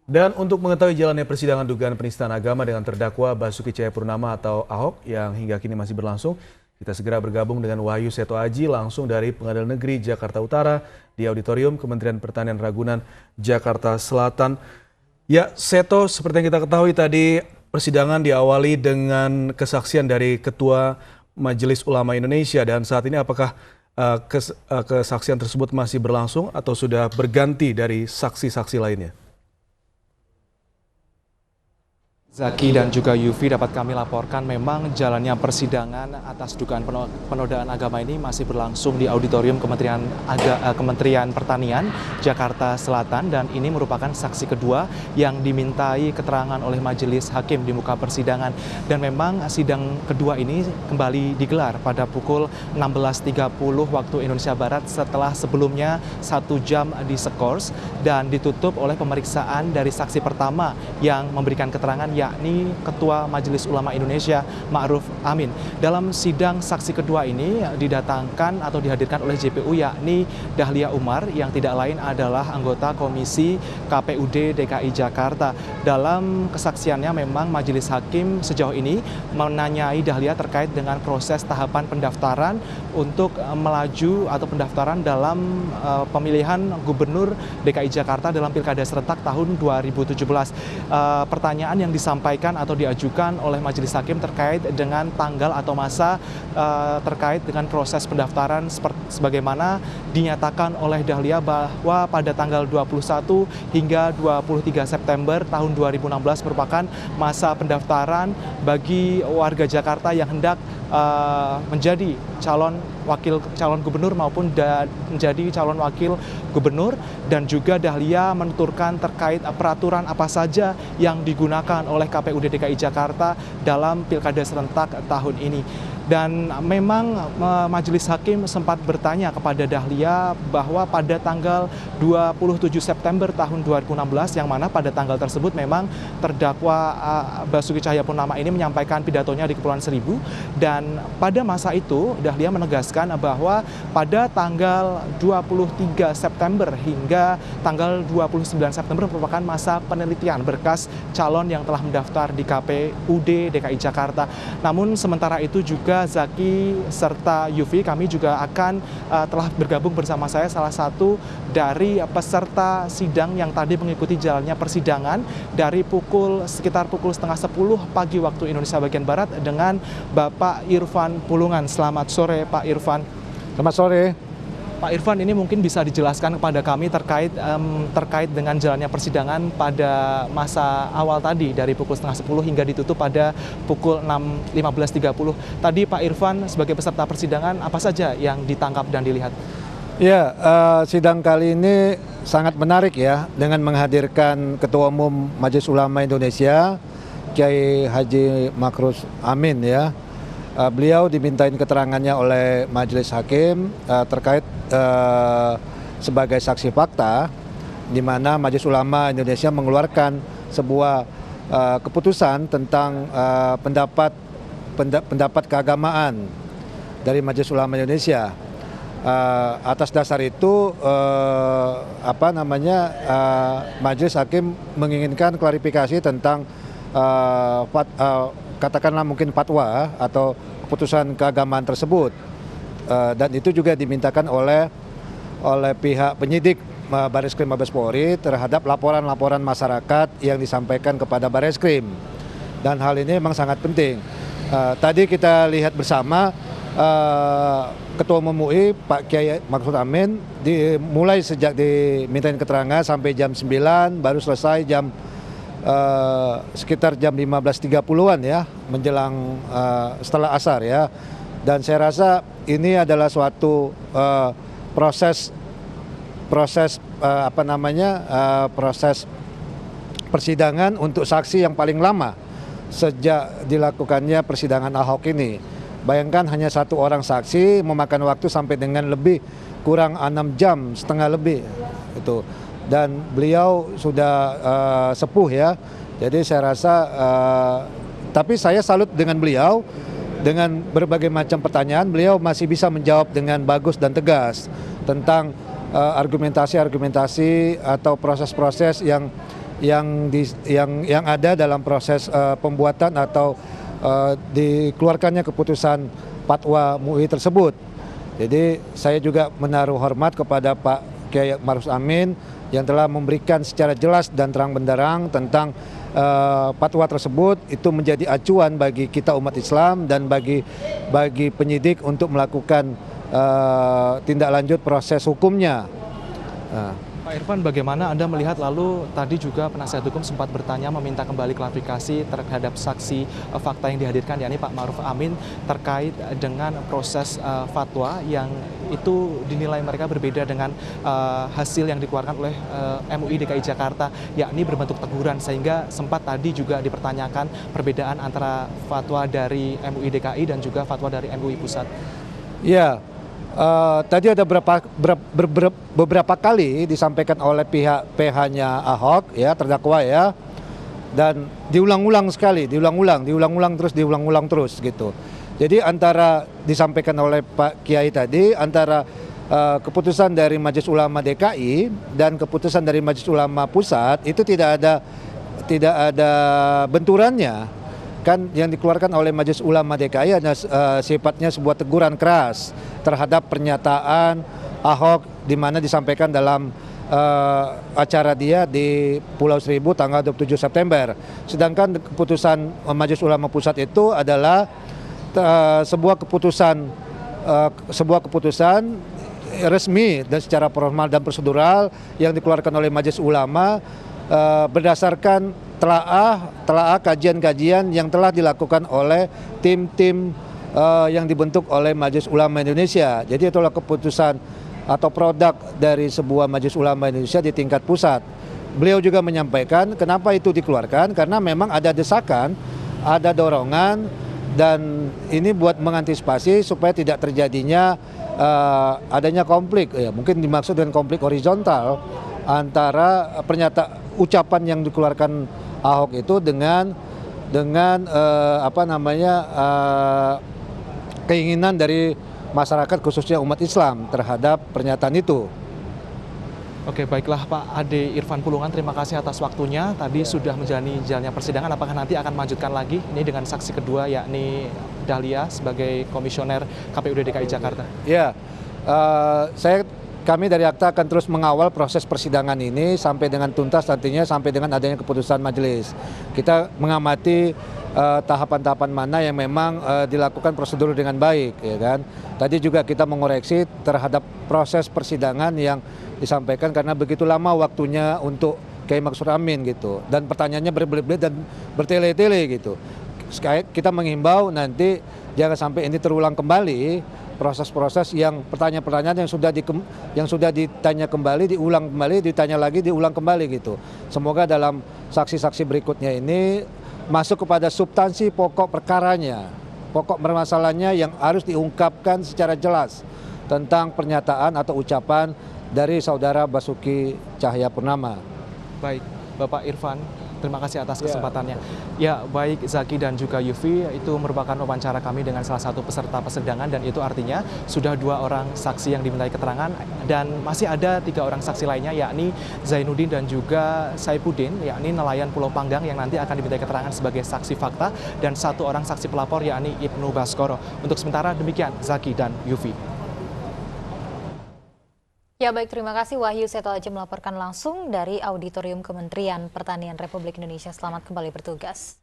Dan untuk mengetahui jalannya persidangan dugaan penistaan agama dengan terdakwa Basuki Cahayapurnama atau Ahok yang hingga kini masih berlangsung, kita segera bergabung dengan Wahyu Seto Aji langsung dari Pengadilan Negeri Jakarta Utara di Auditorium Kementerian Pertanian Ragunan, Jakarta Selatan. Ya, Seto, seperti yang kita ketahui tadi persidangan diawali dengan kesaksian dari Ketua Majelis Ulama Indonesia dan saat ini apakah kesaksian tersebut masih berlangsung atau sudah berganti dari saksi-saksi lainnya? Zaki dan juga Yufi, dapat kami laporkan memang jalannya persidangan atas dugaan penodaan agama ini masih berlangsung di Auditorium Kementerian Pertanian Jakarta Selatan, dan ini merupakan saksi kedua yang dimintai keterangan oleh majelis hakim di muka persidangan. Dan memang sidang kedua ini kembali digelar pada pukul 16.30 waktu Indonesia Barat setelah sebelumnya 1 jam diskors dan ditutup oleh pemeriksaan dari saksi pertama yang memberikan keterangan, yakni Ketua Majelis Ulama Indonesia Ma'ruf Amin. Dalam sidang saksi kedua ini didatangkan atau dihadirkan oleh JPU, yakni Dahlia Umar yang tidak lain adalah anggota Komisi KPUD DKI Jakarta. Dalam kesaksiannya memang majelis hakim sejauh ini menanyai Dahlia terkait dengan proses tahapan pendaftaran untuk melaju atau pendaftaran dalam pemilihan Gubernur DKI Jakarta dalam Pilkada serentak tahun 2017. Pertanyaan yang disampaikan atau diajukan oleh majelis hakim terkait dengan tanggal atau masa terkait dengan proses pendaftaran sebagaimana dinyatakan oleh Dahlia bahwa pada tanggal 21 hingga 23 September tahun 2016 merupakan masa pendaftaran bagi warga Jakarta yang hendak menjadi calon gubernur maupun menjadi calon wakil gubernur. Dan juga Dahlia menuturkan terkait peraturan apa saja yang digunakan oleh KPUD DKI Jakarta dalam Pilkada serentak tahun ini. Dan memang majelis hakim sempat bertanya kepada Dahlia bahwa pada tanggal 27 September tahun 2016, yang mana pada tanggal tersebut memang terdakwa Basuki Cahayapurnama ini menyampaikan pidatonya di Kepulauan Seribu. Dan pada masa itu Dahlia menegaskan bahwa pada tanggal 23 September hingga tanggal 29 September merupakan masa penelitian berkas calon yang telah mendaftar di KPUD DKI Jakarta. Namun sementara itu juga Zaki serta Yufi, kami juga akan telah bergabung bersama saya salah satu dari peserta sidang yang tadi mengikuti jalannya persidangan dari sekitar pukul setengah 10 pagi waktu Indonesia bagian Barat dengan Bapak Irfan Pulungan. Selamat sore Pak Irfan. Selamat sore. Pak Irfan, ini mungkin bisa dijelaskan kepada kami terkait dengan jalannya persidangan pada masa awal tadi dari pukul setengah 10 hingga ditutup pada pukul 15.30. Tadi Pak Irfan sebagai peserta persidangan apa saja yang ditangkap dan dilihat? Ya, sidang kali ini sangat menarik ya, dengan menghadirkan Ketua Umum Majelis Ulama Indonesia Kiai Haji Ma'ruf Amin ya. Beliau dimintain keterangannya oleh majelis hakim terkait sebagai saksi fakta, di mana Majelis Ulama Indonesia mengeluarkan sebuah keputusan tentang pendapat keagamaan dari Majelis Ulama Indonesia. Atas dasar itu majelis hakim menginginkan klarifikasi tentang katakanlah mungkin fatwa atau keputusan keagamaan tersebut, dan itu juga dimintakan oleh pihak penyidik Bareskrim Mabes Polri terhadap laporan-laporan masyarakat yang disampaikan kepada Bareskrim, dan hal ini memang sangat penting. Tadi kita lihat bersama Ketua Umum MUI Pak Kiai Ma'ruf Amin dimulai sejak dimintain keterangan sampai jam 9, baru selesai sekitar jam 15.30-an ya, menjelang setelah asar ya. Dan saya rasa ini adalah suatu proses persidangan untuk saksi yang paling lama sejak dilakukannya persidangan Ahok ini. Bayangkan hanya satu orang saksi memakan waktu sampai dengan lebih kurang 6 jam setengah lebih itu. Dan beliau sudah sepuh ya, jadi saya rasa tapi saya salut dengan beliau, dengan berbagai macam pertanyaan beliau masih bisa menjawab dengan bagus dan tegas tentang argumentasi-argumentasi atau proses-proses yang yang ada dalam proses pembuatan atau dikeluarkannya keputusan fatwa MUI tersebut. Jadi saya juga menaruh hormat kepada Pak Kiai Ma'ruf Amin yang telah memberikan secara jelas dan terang benderang tentang fatwa tersebut. Itu menjadi acuan bagi kita umat Islam dan bagi penyidik untuk melakukan tindak lanjut proses hukumnya. Pak Irfan, bagaimana Anda melihat, lalu tadi juga penasihat hukum sempat bertanya meminta kembali klarifikasi terhadap saksi fakta yang dihadirkan, yakni Pak Ma'ruf Amin, terkait dengan proses fatwa yang itu dinilai mereka berbeda dengan hasil yang dikeluarkan oleh MUI DKI Jakarta, yakni berbentuk teguran, sehingga sempat tadi juga dipertanyakan perbedaan antara fatwa dari MUI DKI dan juga fatwa dari MUI Pusat. Ya. Tadi ada beberapa kali disampaikan oleh pihak PH-nya Ahok, ya, terdakwa, ya, dan diulang-ulang terus gitu. Jadi antara disampaikan oleh Pak Kiai tadi, antara keputusan dari Majelis Ulama DKI dan keputusan dari Majelis Ulama Pusat itu tidak ada benturannya. Kan yang dikeluarkan oleh Majelis Ulama DKI hanya sifatnya sebuah teguran keras terhadap pernyataan Ahok di mana disampaikan dalam acara dia di Pulau Seribu tanggal 27 September. Sedangkan keputusan Majelis Ulama Pusat itu adalah sebuah keputusan resmi dan secara formal dan prosedural yang dikeluarkan oleh Majelis Ulama berdasarkan telaah kajian-kajian yang telah dilakukan oleh tim-tim yang dibentuk oleh Majelis Ulama Indonesia. Jadi itulah keputusan atau produk dari sebuah Majelis Ulama Indonesia di tingkat pusat. Beliau juga menyampaikan kenapa itu dikeluarkan, karena memang ada desakan, ada dorongan, dan ini buat mengantisipasi supaya tidak terjadinya adanya konflik, ya, mungkin dimaksud dengan konflik horizontal antara ucapan yang dikeluarkan Ahok itu dengan keinginan dari masyarakat khususnya umat Islam terhadap pernyataan itu. Oke, baiklah Pak Ade Irfan Pulungan, terima kasih atas waktunya. Tadi sudah menjalani jalannya persidangan, apakah nanti akan melanjutkan lagi ini dengan saksi kedua, yakni Dahlia sebagai komisioner KPUD DKI Jakarta? Ya, kami dari Akta akan terus mengawal proses persidangan ini sampai dengan tuntas, nantinya sampai dengan adanya keputusan majelis. Kita mengamati tahapan-tahapan mana yang memang dilakukan prosedur dengan baik, ya kan. Tadi juga kita mengoreksi terhadap proses persidangan yang disampaikan karena begitu lama waktunya untuk Kiai Ma'ruf Amin gitu, dan pertanyaannya berbelit-belit dan bertele-tele gitu. Kita menghimbau nanti jangan sampai ini terulang kembali. Proses-proses yang pertanyaan-pertanyaan yang sudah ditanya kembali, diulang kembali, ditanya lagi, diulang kembali gitu. Semoga dalam saksi-saksi berikutnya ini masuk kepada substansi pokok perkaranya, pokok permasalahannya yang harus diungkapkan secara jelas tentang pernyataan atau ucapan dari saudara Basuki Cahayapurnama. Baik, Bapak Irfan, terima kasih atas kesempatannya. Ya, baik Zaki dan juga Yufi, itu merupakan wawancara kami dengan salah satu peserta persidangan, dan itu artinya sudah 2 orang saksi yang dimintai keterangan dan masih ada 3 orang saksi lainnya, yakni Zainuddin dan juga Saifuddin, yakni nelayan Pulau Panggang yang nanti akan dimintai keterangan sebagai saksi fakta, dan 1 orang saksi pelapor, yakni Ibnu Baskoro. Untuk sementara demikian Zaki dan Yufi. Ya baik, terima kasih Wahyu Seto Aji melaporkan langsung dari Auditorium Kementerian Pertanian Republik Indonesia. Selamat kembali bertugas.